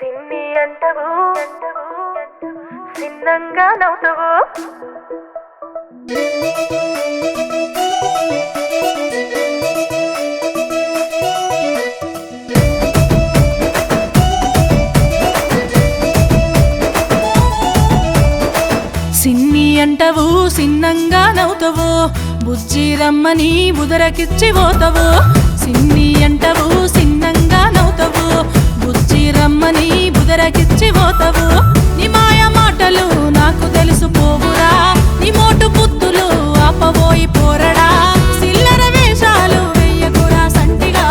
సిన్ని అంటవు సిన్నంగా నవ్వుతావు సిన్ని అంటవు సిన్నంగా నవ్వుతావు బుజ్జి రమ్మని బుదరకిచ్చి పోతావు సిన్ని అంటవు సిన్నంగా నవ్వుతావు బుజ్జి రమ్మని బుదరకిచ్చి పోతావు నీ మాయ మాటలు నాకు తెలుసుపోవురా నీ మోటు బుద్ధులు ఆపబోయి పోరడా సిల్లర వేషాలు వెయ్యకురా సంటిగా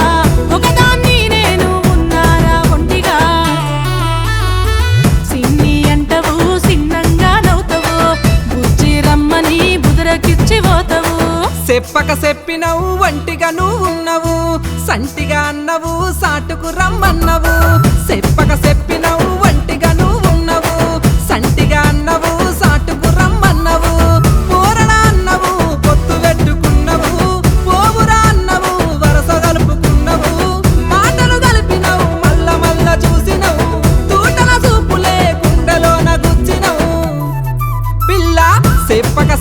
ఒకదాన్ని నేను ఉన్నారా ఒంటిగా సిన్ని అంటవు సిన్నంగా నవ్వుతావు బుజ్జి రమ్మని బుదరకిచ్చి పోతావు చెప్పక చెప్పినవు వంటిగా నువ్వు ఉన్నవు సంటిగా అన్నవు సాటుకు రమ్మన్నవు చెప్పక చెప్పినవు వంటిగా నువ్వు ఉన్నవు సంటిగా అన్నవు సాటుకు రమ్మన్నవు పోరడా అన్నవు పొత్తు పెట్టుకున్నవు పోవురా అన్నవు వరస కలుపుకున్నవు మాటలు కలిపినవు మల్ల మల్ల చూసినవు తూటల చూపులే గుండెలోన గుచ్చినవు పిల్ల చెప్పక